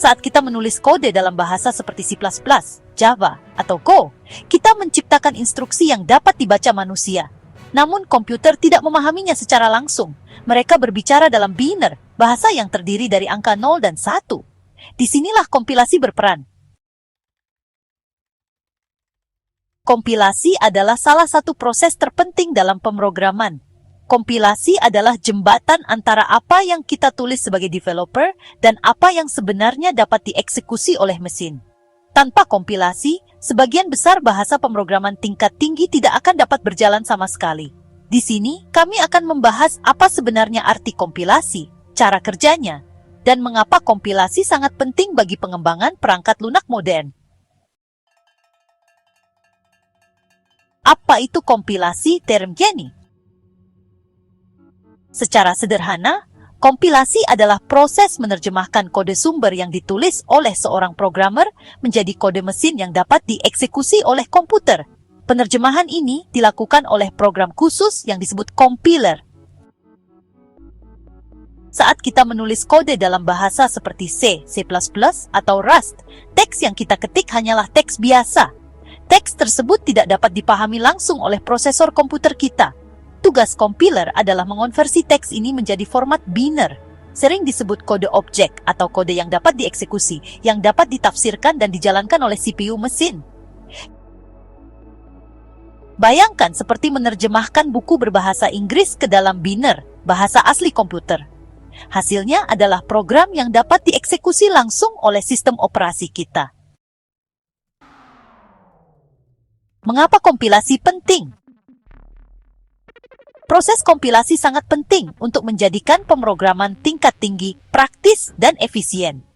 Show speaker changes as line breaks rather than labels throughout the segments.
Saat kita menulis kode dalam bahasa seperti C++, Java, atau Go, kita menciptakan instruksi yang dapat dibaca manusia. Namun komputer tidak memahaminya secara langsung. Mereka berbicara dalam binary, bahasa yang terdiri dari angka 0 dan 1. Disinilah kompilasi berperan. Kompilasi adalah salah satu proses terpenting dalam pemrograman. Kompilasi adalah jembatan antara apa yang kita tulis sebagai developer dan apa yang sebenarnya dapat dieksekusi oleh mesin. Tanpa kompilasi, sebagian besar bahasa pemrograman tingkat tinggi tidak akan dapat berjalan sama sekali. Di sini, kami akan membahas apa sebenarnya arti kompilasi, cara kerjanya, dan mengapa kompilasi sangat penting bagi pengembangan perangkat lunak modern. Apa itu kompilasi term Jenny? Secara sederhana, kompilasi adalah proses menerjemahkan kode sumber yang ditulis oleh seorang programmer menjadi kode mesin yang dapat dieksekusi oleh komputer. Penerjemahan ini dilakukan oleh program khusus yang disebut compiler. Saat kita menulis kode dalam bahasa seperti C, C++, atau Rust, teks yang kita ketik hanyalah teks biasa. Teks tersebut tidak dapat dipahami langsung oleh prosesor komputer kita. Tugas compiler adalah mengonversi teks ini menjadi format binary, sering disebut kode objek atau kode yang dapat dieksekusi, yang dapat ditafsirkan dan dijalankan oleh CPU mesin. Bayangkan seperti menerjemahkan buku berbahasa Inggris ke dalam binary, bahasa asli komputer. Hasilnya adalah program yang dapat dieksekusi langsung oleh sistem operasi kita. Mengapa kompilasi penting? Proses kompilasi sangat penting untuk menjadikan pemrograman tingkat tinggi, praktis, dan efisien.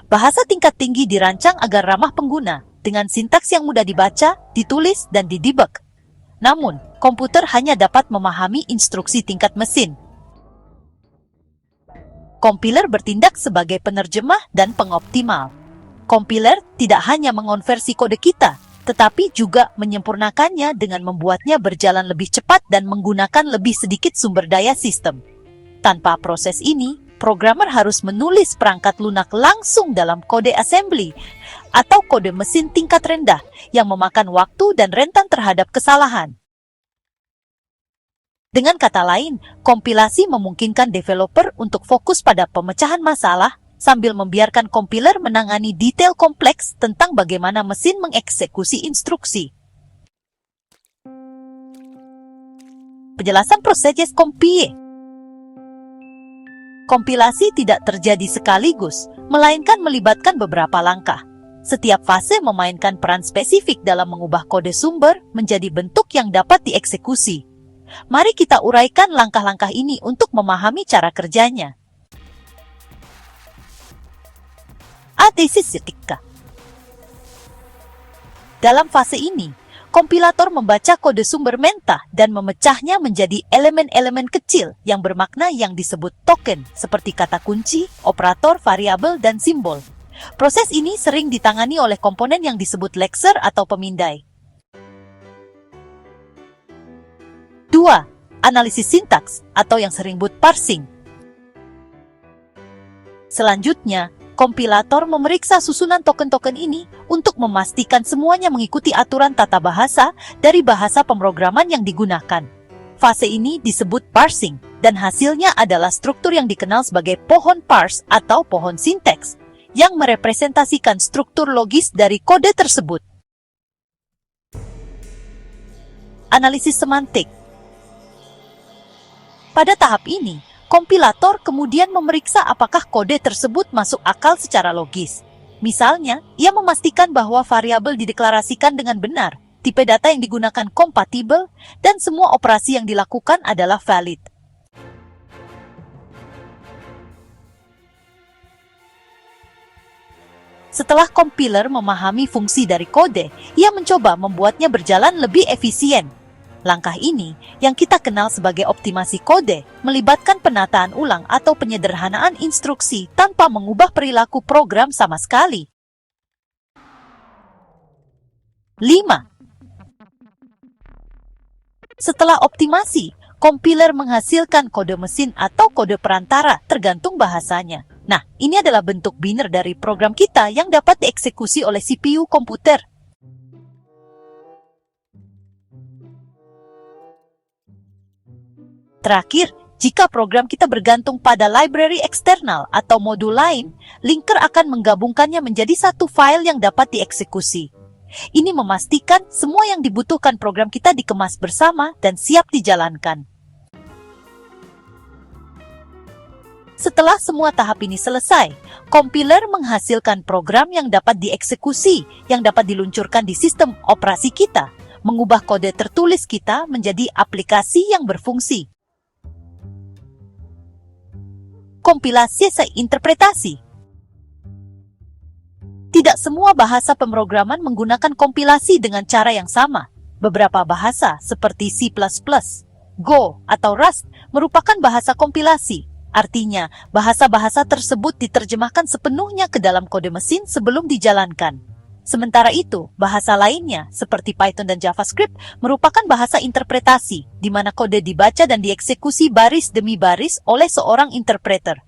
Bahasa tingkat tinggi dirancang agar ramah pengguna, dengan sintaks yang mudah dibaca, ditulis, dan didebug. Namun, komputer hanya dapat memahami instruksi tingkat mesin. Kompiler bertindak sebagai penerjemah dan pengoptimal. Kompiler tidak hanya mengonversi kode kita, tetapi juga menyempurnakannya dengan membuatnya berjalan lebih cepat dan menggunakan lebih sedikit sumber daya sistem. Tanpa proses ini, programmer harus menulis perangkat lunak langsung dalam kode assembly atau kode mesin tingkat rendah yang memakan waktu dan rentan terhadap kesalahan. Dengan kata lain, kompilasi memungkinkan developer untuk fokus pada pemecahan masalah sambil membiarkan kompiler menangani detail kompleks tentang bagaimana mesin mengeksekusi instruksi. Penjelasan proses kompilasi. Kompilasi tidak terjadi sekaligus, melainkan melibatkan beberapa langkah. Setiap fase memainkan peran spesifik dalam mengubah kode sumber menjadi bentuk yang dapat dieksekusi. Mari kita uraikan langkah-langkah ini untuk memahami cara kerjanya. Dalam fase ini, kompilator membaca kode sumber mentah dan memecahnya menjadi elemen-elemen kecil yang bermakna yang disebut token, seperti kata kunci, operator, variabel, dan simbol. Proses ini sering ditangani oleh komponen yang disebut lexer atau pemindai. 2. Analisis sintaks atau yang sering disebut parsing. Selanjutnya, kompilator memeriksa susunan token-token ini untuk memastikan semuanya mengikuti aturan tata bahasa dari bahasa pemrograman yang digunakan. Fase ini disebut parsing, dan hasilnya adalah struktur yang dikenal sebagai pohon parse atau pohon sinteks, yang merepresentasikan struktur logis dari kode tersebut. Analisis semantik. Pada tahap ini, kompilator kemudian memeriksa apakah kode tersebut masuk akal secara logis. Misalnya, ia memastikan bahwa variabel dideklarasikan dengan benar, tipe data yang digunakan kompatibel, dan semua operasi yang dilakukan adalah valid. Setelah kompiler memahami fungsi dari kode, ia mencoba membuatnya berjalan lebih efisien. Langkah ini, yang kita kenal sebagai optimasi kode, melibatkan penataan ulang atau penyederhanaan instruksi tanpa mengubah perilaku program sama sekali. 5. Setelah optimasi, kompiler menghasilkan kode mesin atau kode perantara tergantung bahasanya. Nah, ini adalah bentuk binner dari program kita yang dapat dieksekusi oleh CPU komputer. Terakhir, jika program kita bergantung pada library eksternal atau modul lain, linker akan menggabungkannya menjadi satu file yang dapat dieksekusi. Ini memastikan semua yang dibutuhkan program kita dikemas bersama dan siap dijalankan. Setelah semua tahap ini selesai, kompiler menghasilkan program yang dapat dieksekusi, yang dapat diluncurkan di sistem operasi kita, mengubah kode tertulis kita menjadi aplikasi yang berfungsi. Kompilasi interpretasi. Tidak semua bahasa pemrograman menggunakan kompilasi dengan cara yang sama. Beberapa bahasa seperti C++, Go, atau Rust merupakan bahasa kompilasi. Artinya, bahasa-bahasa tersebut diterjemahkan sepenuhnya ke dalam kode mesin sebelum dijalankan. Sementara itu, bahasa lainnya seperti Python dan JavaScript merupakan bahasa interpretasi, di mana kode dibaca dan dieksekusi baris demi baris oleh seorang interpreter.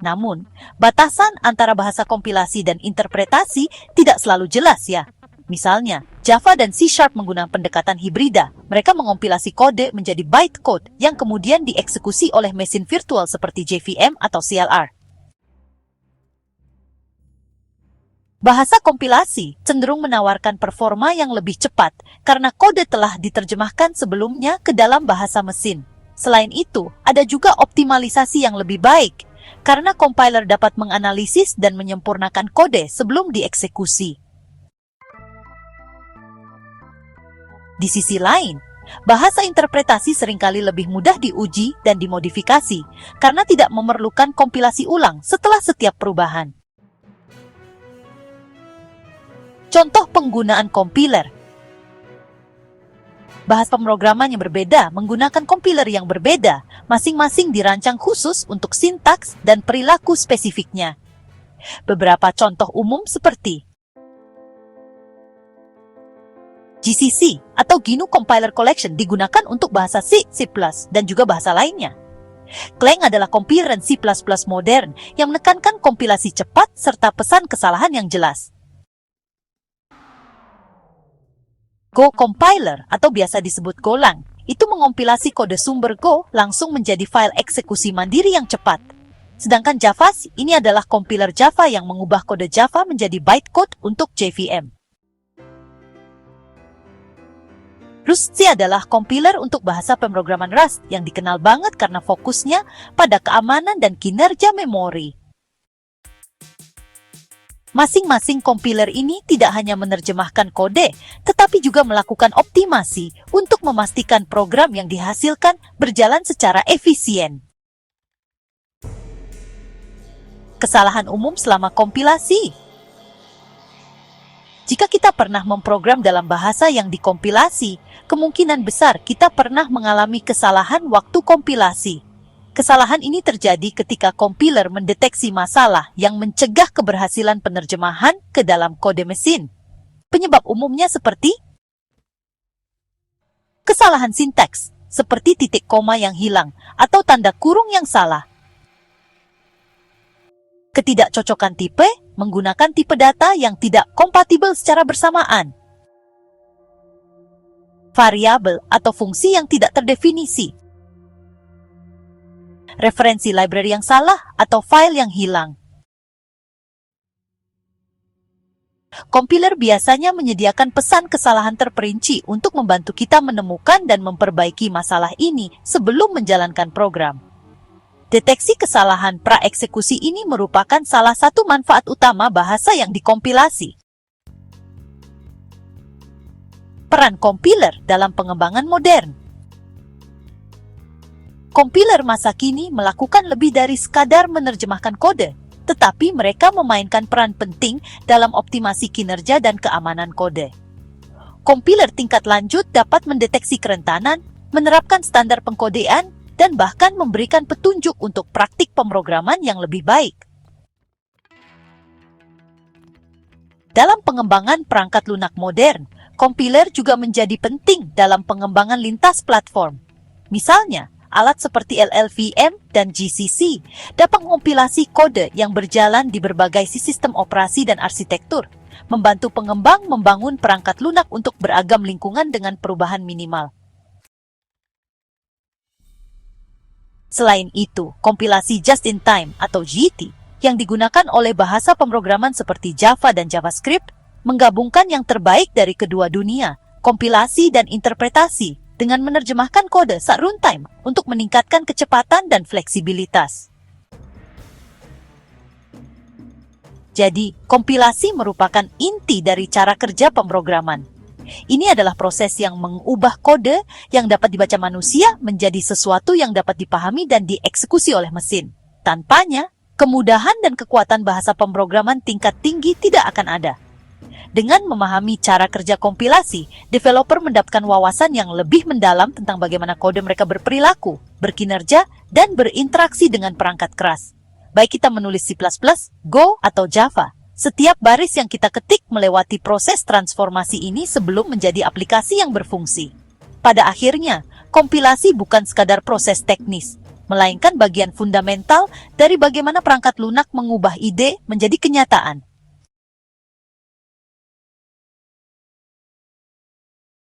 Namun, batasan antara bahasa kompilasi dan interpretasi tidak selalu jelas ya. Misalnya, Java dan C# menggunakan pendekatan hibrida. Mereka mengompilasi kode menjadi bytecode yang kemudian dieksekusi oleh mesin virtual seperti JVM atau CLR. Bahasa kompilasi cenderung menawarkan performa yang lebih cepat karena kode telah diterjemahkan sebelumnya ke dalam bahasa mesin. Selain itu, ada juga optimalisasi yang lebih baik karena compiler dapat menganalisis dan menyempurnakan kode sebelum dieksekusi. Di sisi lain, bahasa interpretasi seringkali lebih mudah diuji dan dimodifikasi karena tidak memerlukan kompilasi ulang setelah setiap perubahan. Contoh penggunaan kompiler. Bahasa pemrograman yang berbeda menggunakan kompiler yang berbeda, masing-masing dirancang khusus untuk sintaks dan perilaku spesifiknya. Beberapa contoh umum seperti GCC atau GNU Compiler Collection digunakan untuk bahasa C, C++, dan juga bahasa lainnya. Clang adalah kompiler C++ modern yang menekankan kompilasi cepat serta pesan kesalahan yang jelas. Go Compiler atau biasa disebut Golang, itu mengompilasi kode sumber Go langsung menjadi file eksekusi mandiri yang cepat. Sedangkan Javas ini adalah kompiler Java yang mengubah kode Java menjadi bytecode untuk JVM. Rust adalah kompiler untuk bahasa pemrograman Rust yang dikenal banget karena fokusnya pada keamanan dan kinerja memori. Masing-masing kompiler ini tidak hanya menerjemahkan kode, tetapi juga melakukan optimasi untuk memastikan program yang dihasilkan berjalan secara efisien. Kesalahan umum selama kompilasi. Jika kita pernah memprogram dalam bahasa yang dikompilasi, kemungkinan besar kita pernah mengalami kesalahan waktu kompilasi. Kesalahan ini terjadi ketika kompiler mendeteksi masalah yang mencegah keberhasilan penerjemahan ke dalam kode mesin. Penyebab umumnya seperti kesalahan sintaks, seperti titik koma yang hilang atau tanda kurung yang salah. Ketidakcocokan tipe, menggunakan tipe data yang tidak kompatibel secara bersamaan. Variabel atau fungsi yang tidak terdefinisi. Referensi library yang salah atau file yang hilang. Kompiler biasanya menyediakan pesan kesalahan terperinci untuk membantu kita menemukan dan memperbaiki masalah ini sebelum menjalankan program. Deteksi kesalahan praeksekusi ini merupakan salah satu manfaat utama bahasa yang dikompilasi. Peran kompiler dalam pengembangan modern. Kompiler masa kini melakukan lebih dari sekadar menerjemahkan kode, tetapi mereka memainkan peran penting dalam optimasi kinerja dan keamanan kode. Kompiler tingkat lanjut dapat mendeteksi kerentanan, menerapkan standar pengkodean, dan bahkan memberikan petunjuk untuk praktik pemrograman yang lebih baik. Dalam pengembangan perangkat lunak modern, kompiler juga menjadi penting dalam pengembangan lintas platform. Misalnya, alat seperti LLVM dan GCC dapat mengompilasi kode yang berjalan di berbagai sistem operasi dan arsitektur, membantu pengembang membangun perangkat lunak untuk beragam lingkungan dengan perubahan minimal. Selain itu, kompilasi just-in-time atau JIT yang digunakan oleh bahasa pemrograman seperti Java dan JavaScript menggabungkan yang terbaik dari kedua dunia, kompilasi dan interpretasi, dengan menerjemahkan kode saat runtime untuk meningkatkan kecepatan dan fleksibilitas. Jadi, kompilasi merupakan inti dari cara kerja pemrograman. Ini adalah proses yang mengubah kode yang dapat dibaca manusia menjadi sesuatu yang dapat dipahami dan dieksekusi oleh mesin. Tanpanya, kemudahan dan kekuatan bahasa pemrograman tingkat tinggi tidak akan ada. Dengan memahami cara kerja kompilasi, developer mendapatkan wawasan yang lebih mendalam tentang bagaimana kode mereka berperilaku, berkinerja, dan berinteraksi dengan perangkat keras. Baik kita menulis C++, Go, atau Java, setiap baris yang kita ketik melewati proses transformasi ini sebelum menjadi aplikasi yang berfungsi. Pada akhirnya, kompilasi bukan sekadar proses teknis, melainkan bagian fundamental dari bagaimana perangkat lunak mengubah ide menjadi kenyataan.